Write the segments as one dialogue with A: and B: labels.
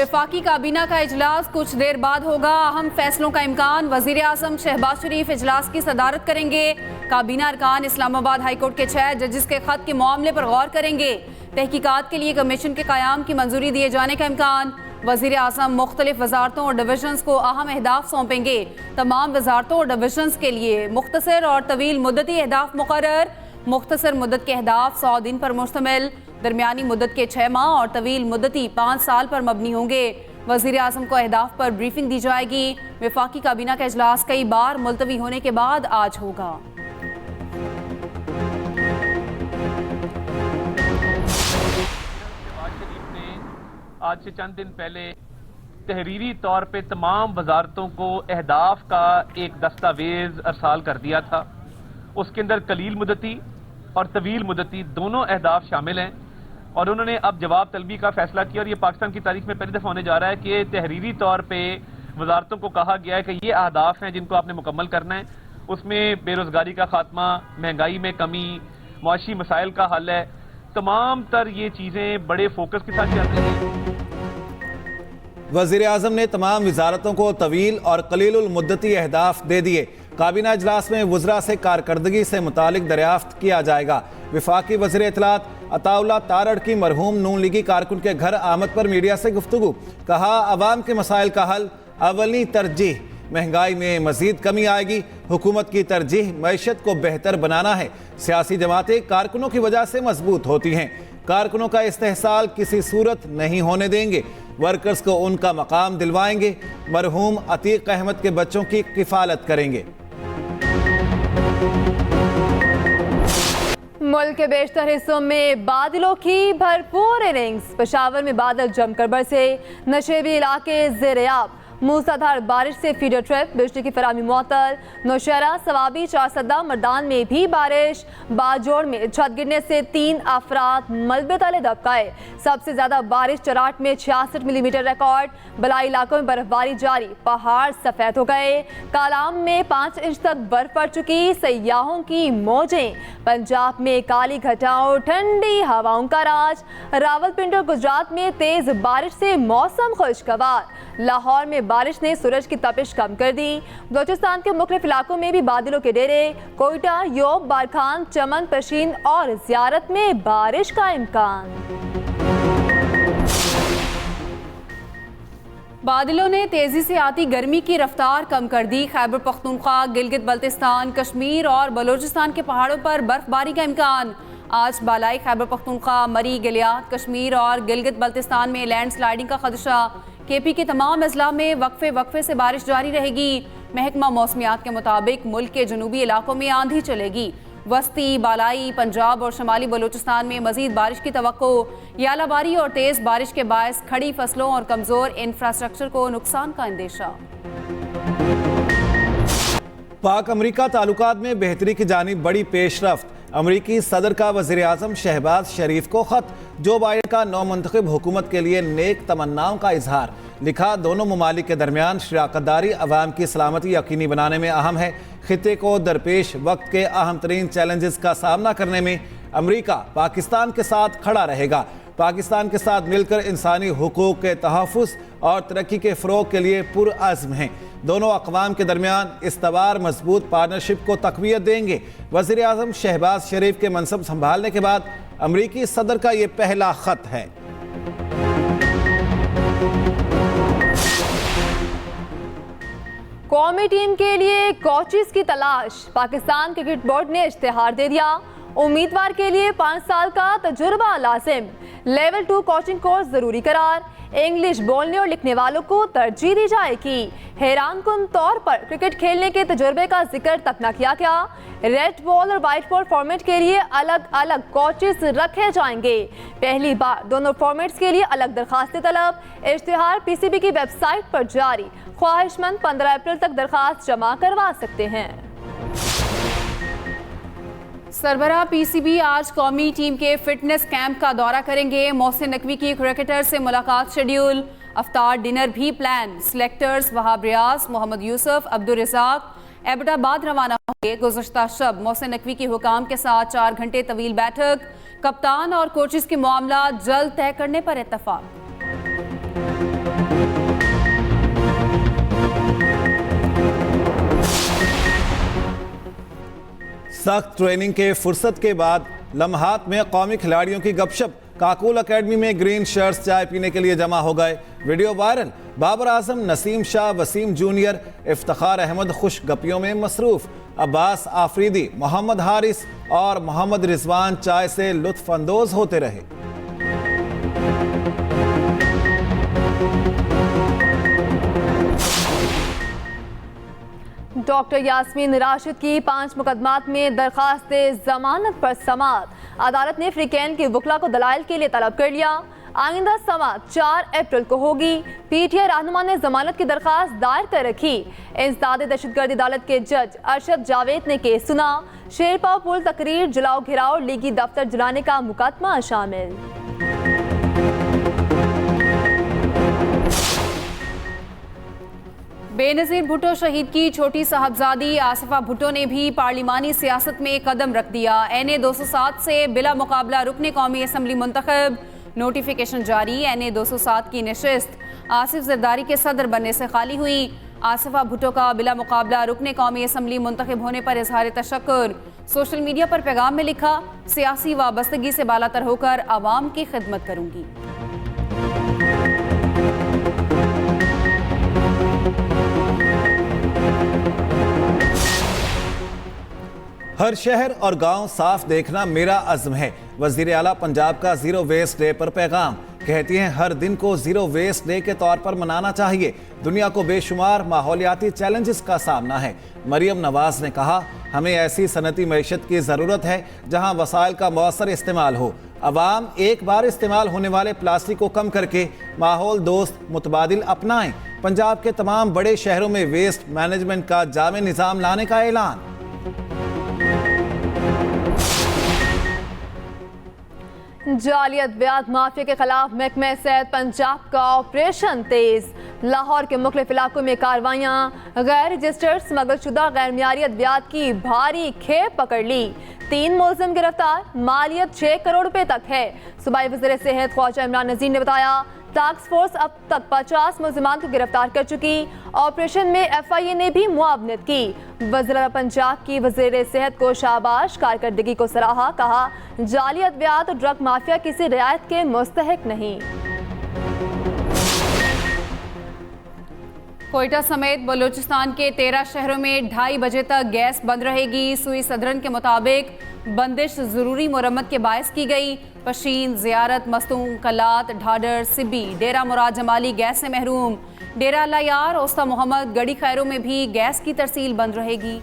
A: वफाकी काबीना का इजलास कुछ देर बाद होगा। अहम फैसलों का इम्कान। वजीर आजम शहबाज शरीफ इजलास की सदारत करेंगे। काबीना अरकान इस्लामाबाद हाईकोर्ट के 6 जजिस के खत के मामले पर गौर करेंगे। तहकीकात के लिए कमीशन के क़याम की मंजूरी दिए जाने का इम्कान। वजीर आजम मुख्तलिफ वजारतों और डिविजन्स को अहम अहदाफ सौंपेंगे। तमाम वजारतों और डिविजन्स के लिए मुख्तसर और तवील मुद्दती अहदाफ मुकर्रर। मुख्तसर मुद्दत के अहदाफ 100 दिन पर मुश्तमिल, दरमियानी मुद्दत के 6 माह और तवील मुद्दती 5 साल पर मबनी होंगे। वज़ीर आज़म को अहदाफ पर ब्रीफिंग दी जाएगी। वफाकी काबीना का इजलास कई बार मुलतवी होने के बाद आज होगा।
B: आज से चंद दिन पहले तहरीरी तौर पे तमाम वजारतों को अहदाफ का एक दस्तावेज अरसाल कर दिया था। उसके अंदर कलील मुद्दती और तवील मुद्दती दोनों अहदाफ शामिल हैं और उन्होंने अब जवाब तलबी का फैसला किया और ये पाकिस्तान की तारीख में पहली दफ़ा होने जा रहा है कि तहरीरी तौर पे वजारतों को कहा गया है कि ये अहदाफ हैं जिनको आपने मुकम्मल करना है। उसमें बेरोजगारी का खात्मा, महंगाई में कमी, मुआशी मसाइल का हल है। तमाम तर ये चीज़ें बड़े फोकस के साथ चल रही हैं।
C: वज़ीर आज़म ने तमाम वजारतों को तवील और कलीलुल मुद्दती अहदाफ दे दिए। काबीना इजलास में वज़रा से कारकर्दगी से मुतालिक दरियाफ्त किया जाएगा। वफाकी वज़ीर इत्तलात अताउल्लाह तारड़ की मरहूम नून लीगी कारकुन के घर आमद पर मीडिया से गुफ्तगू। कहा, अवाम के मसाइल का हल अवली तरजीह। महंगाई में मजीद कमी आएगी। हुकूमत की तरजीह मईशत को बेहतर बनाना है। सियासी जमातें कारकुनों की वजह से मजबूत होती हैं। कारकुनों का इस्तेहसाल किसी सूरत नहीं होने देंगे। वर्कर्स को उनका मकाम दिलवाएंगे। मरहूम अतीक अहमद के बच्चों की किफालत करेंगे।
D: मुल्क के बेशतर हिस्सों में बादलों की भरपूर इनिंग्स। पेशावर में बादल जमकर बरसे। नशेबी इलाके ज़ेर-ए-आब। मूसलाधार बारिश से फीडर ट्रैप, बिजली की फराहमी मुअत्तल। नौशहरा, सवाबी, चारसदा, मर्दान में भी बारिश। बाजोड़ में छत गिरने से 3 अफराद मलबे तले दब गए। सबसे ज्यादा बारिश चराट में 66 मिलीमीटर रिकॉर्ड। बलाई इलाकों में बर्फबारी जारी, पहाड़ सफेद हो गए। कालाम में 5 इंच तक बर्फ पड़ चुकी। सयाहों की मौजें। पंजाब में काली घटाओं, ठंडी हवाओं का राज। रावलपिंडी और गुजरात में तेज बारिश से मौसम खुशगवार। लाहौर में बारिश ने सूरज की तपिश कम कर दी। बलोचिस्तान के मुख्तलिफ इलाकों में भी बादलों के डेरे। कोयटा, योब, बारखान, चमन, पशीन और ज़ियारत में बारिश का इम्कान।
A: बादलों ने तेजी से आती गर्मी की रफ्तार कम कर दी। खैबर पख्तूनख्वा, गिलगित बल्तिस्तान, कश्मीर और बलोचिस्तान के पहाड़ों पर बर्फबारी का इम्कान। आज बालाई खैबर पख्तूनख्वा, मरी, गिलियात, कश्मीर और गिलगित बल्तिस्तान में लैंडस्लाइडिंग का खदशा। केपी के तमाम अजला में वक्फे से बारिश जारी रहेगी। महकमा मौसमियात के मुताबिक मुल्क के जनूबी इलाकों में आंधी चलेगी। वस्ती, बालाई, पंजाब और शमाली बलूचिस्तान में मजीद बारिश की तवक्को। यालाबारी और तेज बारिश के बायस खड़ी फसलों और कमजोर इंफ्रास्ट्रक्चर को नुकसान का अंदेशा।
C: पाक अमरीका ताल्लुकात में बेहतरी की जानिब बड़ी पेशरफ्त। अमरीकी सदर का वज़ीर आज़म शहबाज शरीफ को ख़त। जो बाइडेन का नौमंतखब हुकूमत के लिए नेक तमन्नाओं का इजहार। लिखा, दोनों ममालिक के दरमियान शराकतदारी अवाम की सलामती यकीनी बनाने में अहम है। खित्ते को दरपेश वक्त के अहम तरीन चैलेंजेस का सामना करने में अमरीका पाकिस्तान के साथ खड़ा रहेगा। पाकिस्तान के साथ मिलकर इंसानी हुकूक के तहफ़्फ़ुज़ और तरक्की के फ़रोग़ के लिए पुरअज़्म हैं। दोनों अक़वाम के दरमियान इस्तवार मजबूत पार्टनरशिप को तक़वियत देंगे। वज़ीर आज़म शहबाज शरीफ के मनसब संभालने के बाद अमरीकी सदर का ये पहला ख़त है।
D: कौमी टीम के लिए कोचेस की तलाश। पाकिस्तान क्रिकेट बोर्ड ने इश्तिहार दे दिया। उम्मीदवार के लिए 5 साल का तजुर्बा लाजिम। लेवल 2 कोचिंग कोर्स जरूरी करार। इंग्लिश बोलने और लिखने वालों को तरजीह दी जाएगी। हैरान कुन तौर पर क्रिकेट खेलने के तजुर्बे का जिक्र तक न किया गया। रेड बॉल और वाइट बॉल फॉर्मेट के लिए अलग अलग कोचेस रखे जाएंगे। पहली बार दोनों फॉर्मेट्स के लिए अलग दरखास्तें तलब। इश्तिहार पीसीबी की वेबसाइट पर जारी। ख्वाहिशमंद 15 अप्रैल तक दरखास्त जमा करवा सकते हैं।
A: सरबराह पीसीबी आज कौमी टीम के फिटनेस कैंप का दौरा करेंगे। मोहसिन नकवी की क्रिकेटर से मुलाकात शेड्यूल। अफ्तार डिनर भी प्लान। सिलेक्टर्स वहाब रियाज, मोहम्मद यूसुफ, अब्दुल रज़ाक एबटाबाद रवाना होंगे। गुज़श्ता शब मोहसिन नकवी के हुकाम के साथ 4 घंटे तवील बैठक। कप्तान और कोचेस के मामला जल्द तय करने पर इत्तफाक।
C: सख्त ट्रेनिंग के फुर्सत के बाद लम्हात में कौमी खिलाड़ियों की गपशप। काकुल अकेडमी में ग्रीन शर्ट्स चाय पीने के लिए जमा हो गए। Video viral. Babar Azam, Naseem Shah, Wasim junior, Iftikhar Ahmed खुश गपियों में मसरूफ। अब्बास आफरीदी, मोहम्मद हारिस और मोहम्मद रिजवान चाय से लुत्फ अंदोज होते रहे।
D: डॉक्टर यास्मीन राशिद की 5 मुकदमात में दरखास्त जमानत पर समाअत। अदालत ने फ्रीकैन के वकला को दलाइल के लिए तलब कर लिया। आइंदा समाअत 4 अप्रैल को होगी। पीटीआई रहनुमा ने जमानत की दरखास्त दायर कर रखी। इंसदाद दहशतगर्दी अदालत के जज अरशद जावेद ने केस सुना। शेरपाव पुल तकरीर, जलाओ घिराव, लीगी दफ्तर जलाने का मुकदमा शामिल।
A: बेनज़ीर भुट्टो शहीद की छोटी साहबजादी आसिफा भुट्टो ने भी पार्लिमानी सियासत में कदम रख दिया। NA 207 से बिला मुकाबला रुकने कौमी असम्बली मुंतखब। नोटिफिकेशन जारी। NA 207 की नशिस्त आसिफ जरदारी के सदर बनने से खाली हुई। आसिफा भुट्टो का बिला मुकाबला रुकने कौमी असम्बली मुंतखब होने पर इजहार तशक्कुर। सोशल मीडिया पर पैगाम में लिखा, सियासी वाबस्तगी से बालातर होकर आवाम की खिदमत करूंगी।
C: हर शहर और गांव साफ देखना मेरा अज़्म है। वज़ीर आला पंजाब का जीरो वेस्ट डे पर पैगाम। कहती हैं हर दिन को जीरो वेस्ट डे के तौर पर मनाना चाहिए। दुनिया को बेशुमार माहौलियाती चैलेंजेस का सामना है। मरियम नवाज ने कहा, हमें ऐसी सनती मईशत की ज़रूरत है जहां वसाइल का मौसर इस्तेमाल हो। अवाम एक बार इस्तेमाल होने वाले प्लास्टिक को कम करके माहौल दोस्त मुतबादिल अपनाएं। पंजाब के तमाम बड़े शहरों में वेस्ट मैनेजमेंट का जामे निज़ाम लाने का ऐलान।
D: जालियत ब्याज माफिया के खिलाफ महकमे सेहत पंजाब का ऑपरेशन तेज। लाहौर के मुख्तलिफ इलाकों में कार्रवाइयाँ। गैर रजिस्टर्ड स्मगलशुदा गैर मियारी ब्याज की भारी खेप पकड़ ली। 3 मुलजिम गिरफ्तार। मालियत 6 करोड़ रुपए तक है। सूबाई वज़ीर सेहत ख्वाजा इमरान नज़ीर ने बताया, टास्क फोर्स अब तक 50 मुलजिमान को गिरफ्तार कर चुकी। ऑपरेशन में FIA ने भी मुआवनत की। वज़ीर पंजाब की वज़ीर सेहत को शाबाश, कारकर्दगी को सराहा। कहा, जालियत ब्याज और ड्रग माफिया किसी रियायत के मुस्तहिक नहीं।
A: कोयटा समेत बलूचिस्तान के 13 शहरों में 2:30 बजे तक गैस बंद रहेगी। सुई सदरन के मुताबिक बंदिश ज़रूरी मुरम्मत के बायस की गई। पशीन, ज़ियारत, मस्तूम, कलात, ढाडर, सिब्बी, डेरा मुराद जमाली गैस से महरूम। डेरा अल्लाह यार, ओस्ता मोहम्मद, गड़ी खैरों में भी गैस की तरसील बंद रहेगी।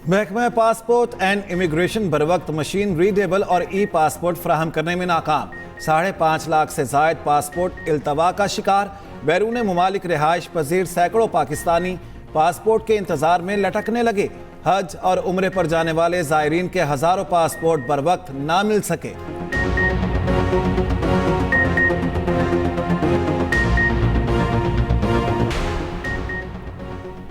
C: महकमा पासपोर्ट एंड इमिग्रेशन बरवक्त मशीन रीडेबल और ई-पासपोर्ट फराहम करने में नाकाम। 5.5 लाख से जायद पासपोर्ट इल्तवा का शिकार। बैरून मुमालिक रिहाइश पजीर सैकड़ों पाकिस्तानी पासपोर्ट के इंतजार में लटकने लगे। हज और उम्रे पर जाने वाले ज़ायरीन के हजारों पासपोर्ट बरवक्त ना मिल सके।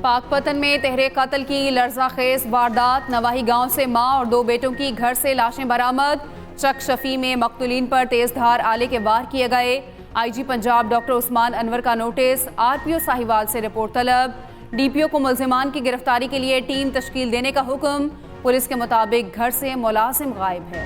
A: पाकपतन में तहरे कत्ल की लर्ज़ाखेज़ वारदात। नवाही गांव से मां और 2 बेटों की घर से लाशें बरामद। चक शफी में मकतूलीन पर तेजधार आले के वार किए गए। IG पंजाब डॉक्टर उस्मान अनवर का नोटिस। RPO साहिवाल से रिपोर्ट तलब। DPO को मुल्जिमान की गिरफ्तारी के लिए टीम तश्कील देने का हुक्म। पुलिस के मुताबिक घर से मुलाजिम गायब है।